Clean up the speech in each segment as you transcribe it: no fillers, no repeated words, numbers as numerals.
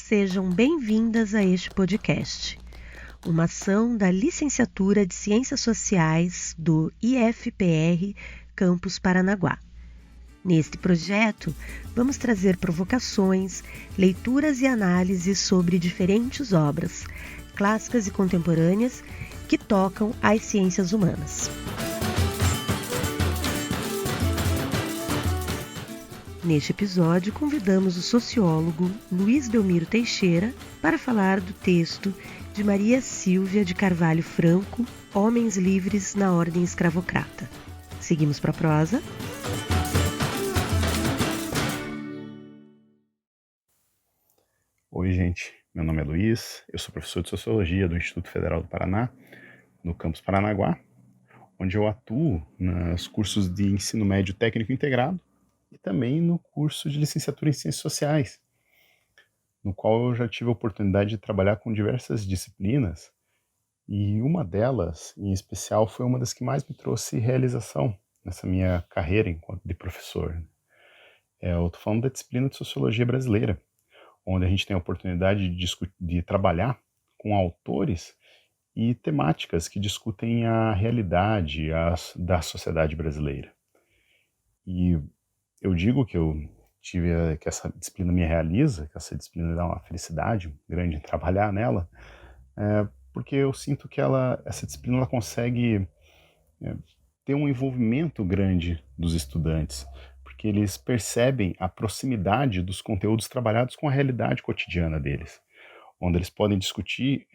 Sejam bem-vindas a este podcast, uma ação da Licenciatura de Ciências Sociais do IFPR Campus Paranaguá. Neste projeto, vamos trazer provocações, leituras e análises sobre diferentes obras, clássicas e contemporâneas, que tocam as ciências humanas. Neste episódio, convidamos o sociólogo Luiz Belmiro Teixeira para falar do texto de Maria Sílvia de Carvalho Franco, Homens Livres na Ordem Escravocrata. Seguimos para a prosa? Oi, gente. Meu nome é Luiz, eu sou professor de Sociologia do Instituto Federal do Paraná, no campus Paranaguá, onde eu atuo nos cursos de ensino médio técnico integrado e também no curso de licenciatura em Ciências Sociais, no qual eu já tive a oportunidade de trabalhar com diversas disciplinas, e uma delas, em especial, foi uma das que mais me trouxe realização nessa minha carreira enquanto de professor. Eu estou falando da disciplina de Sociologia Brasileira, onde a gente tem a oportunidade de trabalhar com autores e temáticas que discutem a realidade da sociedade brasileira. E eu digo que que essa disciplina me realiza, que essa disciplina dá uma felicidade grande em trabalhar nela, porque eu sinto que essa disciplina ela consegue ter um envolvimento grande dos estudantes, porque eles percebem a proximidade dos conteúdos trabalhados com a realidade cotidiana deles, onde eles podem discutir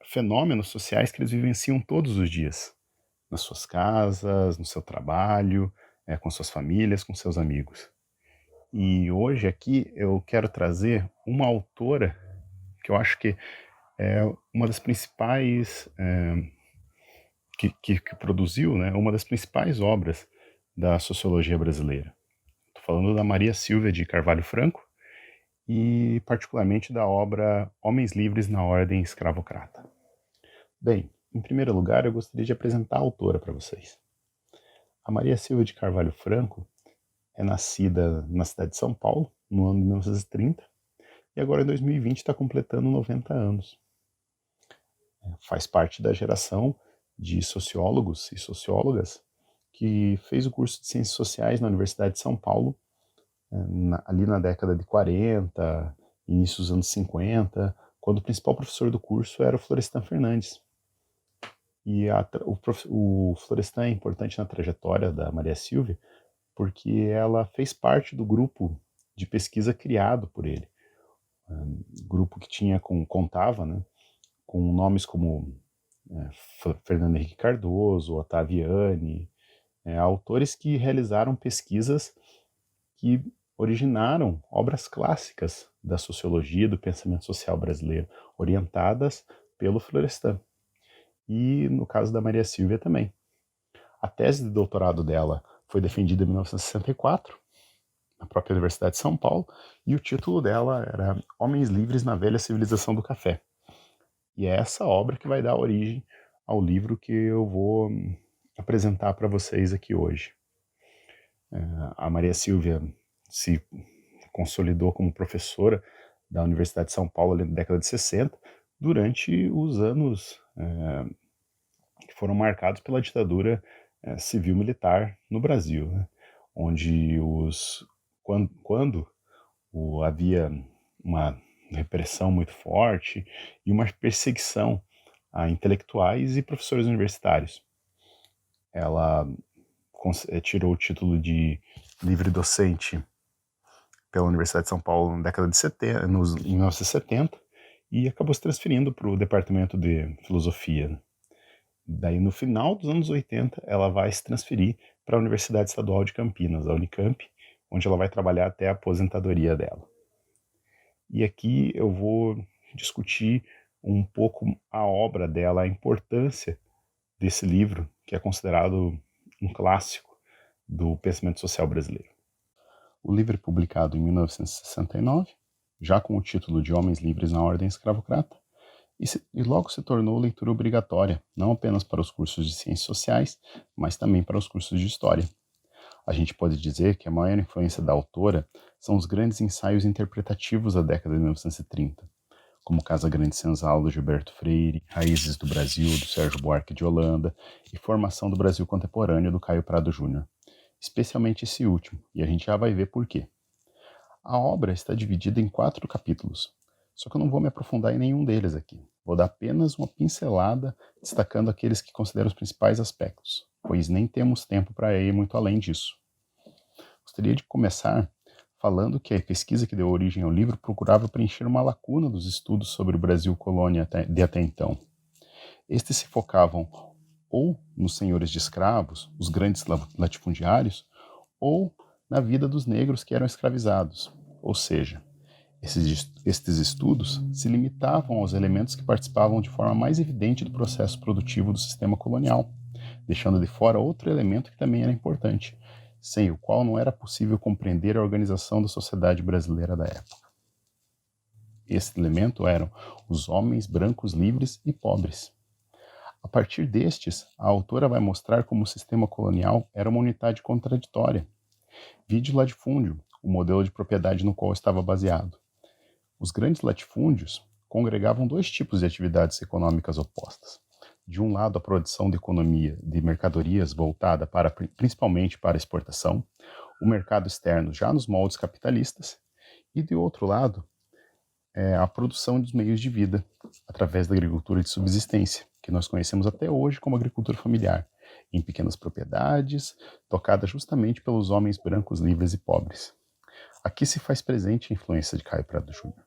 fenômenos sociais que eles vivenciam todos os dias, nas suas casas, no seu trabalho, com suas famílias, com seus amigos. E hoje aqui eu quero trazer uma autora que eu acho que é uma das principais, que produziu, né, uma das principais obras da sociologia brasileira. Estou falando da Maria Sílvia de Carvalho Franco e particularmente da obra Homens Livres na Ordem Escravocrata. Bem, em primeiro lugar eu gostaria de apresentar a autora para vocês. A Maria Sílvia de Carvalho Franco é nascida na cidade de São Paulo, no ano de 1930, e agora em 2020 está completando 90 anos. Faz parte da geração de sociólogos e sociólogas que fez o curso de Ciências Sociais na Universidade de São Paulo, ali na década de 40, início dos anos 50, quando o principal professor do curso era o Florestan Fernandes. E o Florestan é importante na trajetória da Maria Sílvia, porque ela fez parte do grupo de pesquisa criado por ele. Grupo que contava, né, com nomes como Fernando Henrique Cardoso, Ottaviani, autores que realizaram pesquisas que originaram obras clássicas da sociologia, do pensamento social brasileiro, orientadas pelo Florestan. E no caso da Maria Sílvia também. A tese de doutorado dela foi defendida em 1964, na própria Universidade de São Paulo, e o título dela era Homens Livres na Velha Civilização do Café. E é essa obra que vai dar origem ao livro que eu vou apresentar para vocês aqui hoje. A Maria Sílvia se consolidou como professora da Universidade de São Paulo na década de 60, durante os anos que foram marcados pela ditadura civil-militar no Brasil, né? Onde quando havia uma repressão muito forte e uma perseguição a intelectuais e professores universitários. Ela tirou o título de livre docente pela Universidade de São Paulo na década de 70, em 1970, e acabou se transferindo para o departamento de filosofia. Daí, no final dos anos 80, ela vai se transferir para a Universidade Estadual de Campinas, a Unicamp, onde ela vai trabalhar até a aposentadoria dela. E aqui eu vou discutir um pouco a obra dela, a importância desse livro, que é considerado um clássico do pensamento social brasileiro. O livro é publicado em 1969, já com o título de Homens Livres na Ordem Escravocrata, e logo se tornou leitura obrigatória, não apenas para os cursos de Ciências Sociais, mas também para os cursos de História. A gente pode dizer que a maior influência da autora são os grandes ensaios interpretativos da década de 1930, como Casa Grande Senzala, do Gilberto Freire, Raízes do Brasil, do Sérgio Buarque de Holanda, e Formação do Brasil Contemporâneo, do Caio Prado Júnior. Especialmente esse último, e a gente já vai ver por quê. A obra está dividida em 4 capítulos, só que eu não vou me aprofundar em nenhum deles aqui. Vou dar apenas uma pincelada, destacando aqueles que considero os principais aspectos, pois nem temos tempo para ir muito além disso. Gostaria de começar falando que a pesquisa que deu origem ao livro procurava preencher uma lacuna dos estudos sobre o Brasil colônia de até então. Estes se focavam ou nos senhores de escravos, os grandes latifundiários, ou na vida dos negros que eram escravizados. Ou seja, estes estudos se limitavam aos elementos que participavam de forma mais evidente do processo produtivo do sistema colonial, deixando de fora outro elemento que também era importante, sem o qual não era possível compreender a organização da sociedade brasileira da época. Esse elemento eram os homens brancos livres e pobres. A partir destes, a autora vai mostrar como o sistema colonial era uma unidade contraditória. Vide o latifúndio, o modelo de propriedade no qual estava baseado. Os grandes latifúndios congregavam 2 tipos de atividades econômicas opostas. De um lado, a produção de economia de mercadorias voltada principalmente para a exportação, o mercado externo já nos moldes capitalistas, e de outro lado, a produção dos meios de vida, através da agricultura de subsistência, que nós conhecemos até hoje como agricultura familiar, em pequenas propriedades, tocada justamente pelos homens brancos livres e pobres. Aqui se faz presente a influência de Caio Prado Júnior,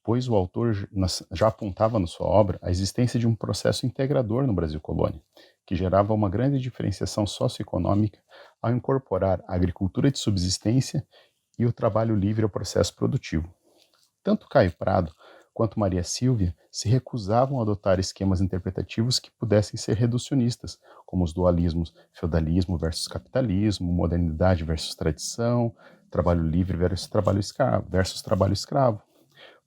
pois o autor já apontava na sua obra a existência de um processo integrador no Brasil colônia, que gerava uma grande diferenciação socioeconômica ao incorporar a agricultura de subsistência e o trabalho livre ao processo produtivo. Tanto Caio Prado quanto Maria Sílvia se recusavam a adotar esquemas interpretativos que pudessem ser reducionistas, como os dualismos feudalismo versus capitalismo, modernidade versus tradição, trabalho livre versus trabalho escravo,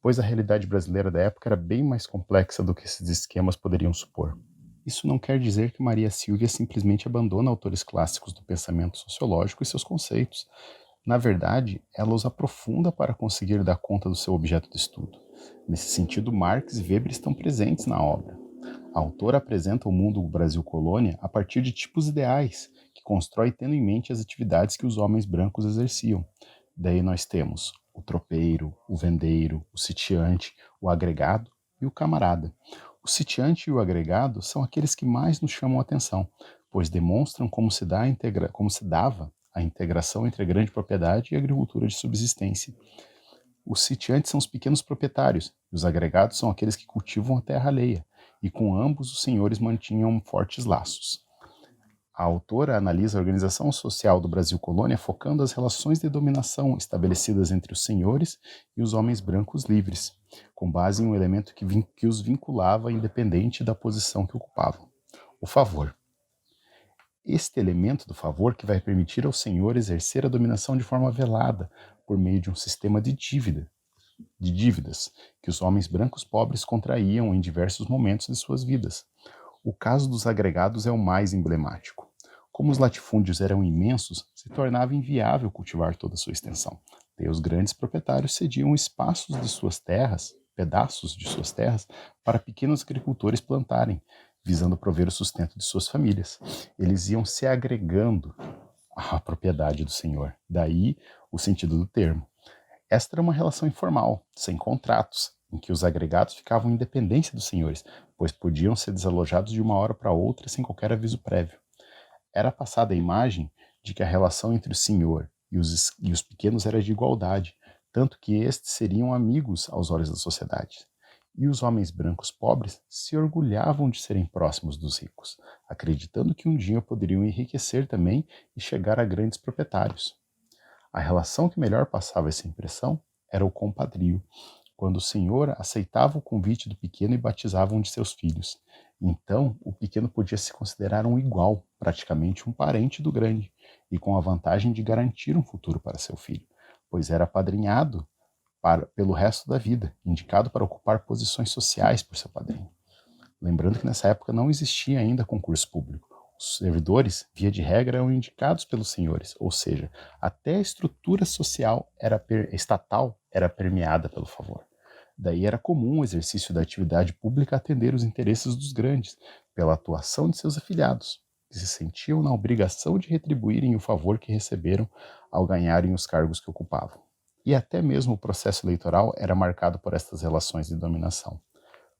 pois a realidade brasileira da época era bem mais complexa do que esses esquemas poderiam supor. Isso não quer dizer que Maria Sílvia simplesmente abandona autores clássicos do pensamento sociológico e seus conceitos. Na verdade, ela os aprofunda para conseguir dar conta do seu objeto de estudo. Nesse sentido, Marx e Weber estão presentes na obra. A autora apresenta o mundo do Brasil colônia a partir de tipos ideais, que constrói tendo em mente as atividades que os homens brancos exerciam. Daí nós temos o tropeiro, o vendeiro, o sitiante, o agregado e o camarada. O sitiante e o agregado são aqueles que mais nos chamam a atenção, pois demonstram como se dava a integração entre a grande propriedade e a agricultura de subsistência. Os sitiantes são os pequenos proprietários, e os agregados são aqueles que cultivam a terra alheia, e com ambos os senhores mantinham fortes laços. A autora analisa a organização social do Brasil colônia focando as relações de dominação estabelecidas entre os senhores e os homens brancos livres, com base em um elemento que os vinculava independente da posição que ocupavam: o favor. Este elemento do favor que vai permitir ao senhor exercer a dominação de forma velada, por meio de um sistema de dívidas, que os homens brancos pobres contraíam em diversos momentos de suas vidas. O caso dos agregados é o mais emblemático. Como os latifúndios eram imensos, se tornava inviável cultivar toda a sua extensão. Daí os grandes proprietários cediam pedaços de suas terras, para pequenos agricultores plantarem, visando prover o sustento de suas famílias. Eles iam se agregando à propriedade do senhor, daí o sentido do termo. Esta era uma relação informal, sem contratos, em que os agregados ficavam em dependência dos senhores, pois podiam ser desalojados de uma hora para outra sem qualquer aviso prévio. Era passada a imagem de que a relação entre o senhor e os pequenos era de igualdade, tanto que estes seriam amigos aos olhos da sociedade. E os homens brancos pobres se orgulhavam de serem próximos dos ricos, acreditando que um dia poderiam enriquecer também e chegar a grandes proprietários. A relação que melhor passava essa impressão era o compadrio, quando o senhor aceitava o convite do pequeno e batizava um de seus filhos. Então, o pequeno podia se considerar um igual, praticamente um parente do grande, e com a vantagem de garantir um futuro para seu filho, pois era apadrinhado pelo resto da vida, indicado para ocupar posições sociais por seu padrinho. Lembrando que nessa época não existia ainda concurso público. Os servidores, via de regra, eram indicados pelos senhores, ou seja, até a estrutura social estatal era permeada pelo favor. Daí era comum o exercício da atividade pública atender os interesses dos grandes, pela atuação de seus afilhados, que se sentiam na obrigação de retribuírem o favor que receberam ao ganharem os cargos que ocupavam. E até mesmo o processo eleitoral era marcado por estas relações de dominação,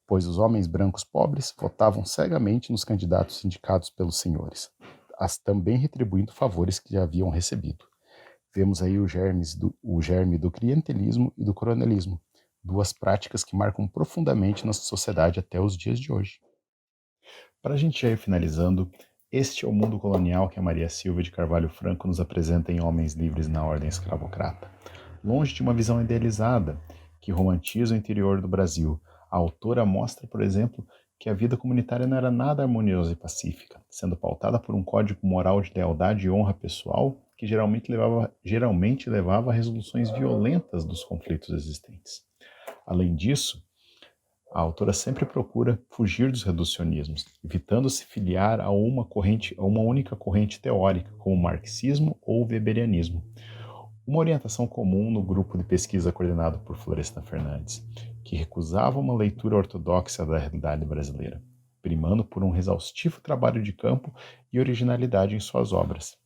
pois os homens brancos pobres votavam cegamente nos candidatos indicados pelos senhores, também retribuindo favores que já haviam recebido. Vemos aí o germe do clientelismo e do coronelismo, duas práticas que marcam profundamente nossa sociedade até os dias de hoje. Para a gente já ir finalizando, este é o mundo colonial que a Maria Silvia de Carvalho Franco nos apresenta em Homens Livres na Ordem Escravocrata. Longe de uma visão idealizada que romantiza o interior do Brasil, a autora mostra, por exemplo, que a vida comunitária não era nada harmoniosa e pacífica, sendo pautada por um código moral de lealdade e honra pessoal que geralmente levava a resoluções violentas dos conflitos existentes. Além disso, a autora sempre procura fugir dos reducionismos, evitando se filiar a uma única corrente teórica, como o marxismo ou o weberianismo. Uma orientação comum no grupo de pesquisa coordenado por Florestan Fernandes, que recusava uma leitura ortodoxa da realidade brasileira, primando por um exaustivo trabalho de campo e originalidade em suas obras.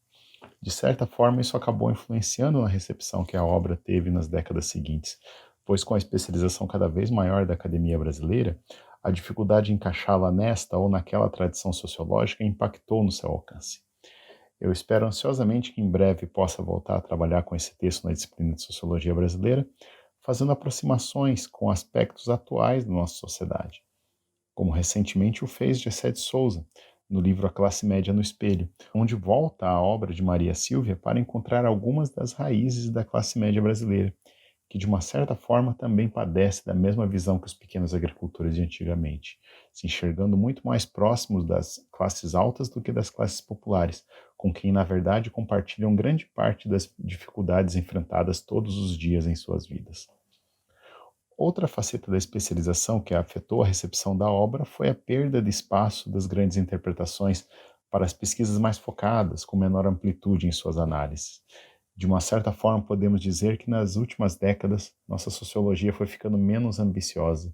De certa forma, isso acabou influenciando na recepção que a obra teve nas décadas seguintes, pois com a especialização cada vez maior da academia brasileira, a dificuldade de encaixá-la nesta ou naquela tradição sociológica impactou no seu alcance. Eu espero ansiosamente que em breve possa voltar a trabalhar com esse texto na disciplina de Sociologia Brasileira, fazendo aproximações com aspectos atuais da nossa sociedade, como recentemente o fez Gessé de Souza, no livro A Classe Média no Espelho, onde volta à obra de Maria Silvia para encontrar algumas das raízes da classe média brasileira, que de uma certa forma também padece da mesma visão que os pequenos agricultores de antigamente, se enxergando muito mais próximos das classes altas do que das classes populares, com quem na verdade compartilham grande parte das dificuldades enfrentadas todos os dias em suas vidas. Outra faceta da especialização que afetou a recepção da obra foi a perda de espaço das grandes interpretações para as pesquisas mais focadas, com menor amplitude em suas análises. De uma certa forma, podemos dizer que nas últimas décadas, nossa sociologia foi ficando menos ambiciosa,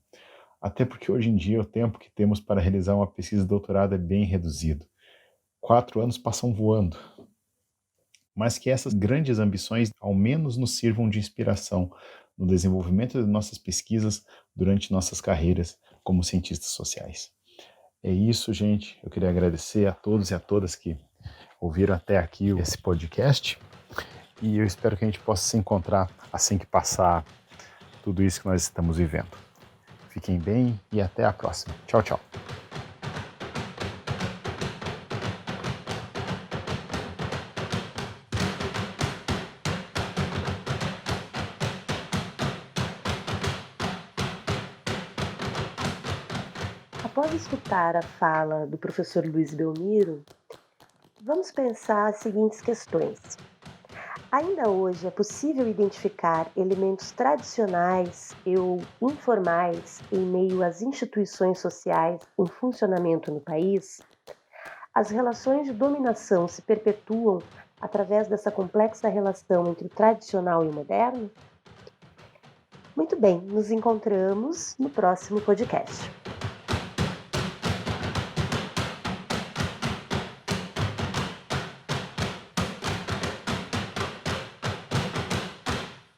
até porque hoje em dia o tempo que temos para realizar uma pesquisa de doutorado é bem reduzido. 4 anos passam voando. Mas que essas grandes ambições ao menos nos sirvam de inspiração no desenvolvimento de nossas pesquisas durante nossas carreiras como cientistas sociais. É isso, gente. Eu queria agradecer a todos e a todas que ouviram até aqui esse podcast. E eu espero que a gente possa se encontrar assim que passar tudo isso que nós estamos vivendo. Fiquem bem e até a próxima. Tchau, tchau. Após escutar a fala do professor Luiz Belmiro, vamos pensar as seguintes questões. Ainda hoje é possível identificar elementos tradicionais ou informais em meio às instituições sociais em funcionamento no país? As relações de dominação se perpetuam através dessa complexa relação entre o tradicional e o moderno? Muito bem, nos encontramos no próximo podcast.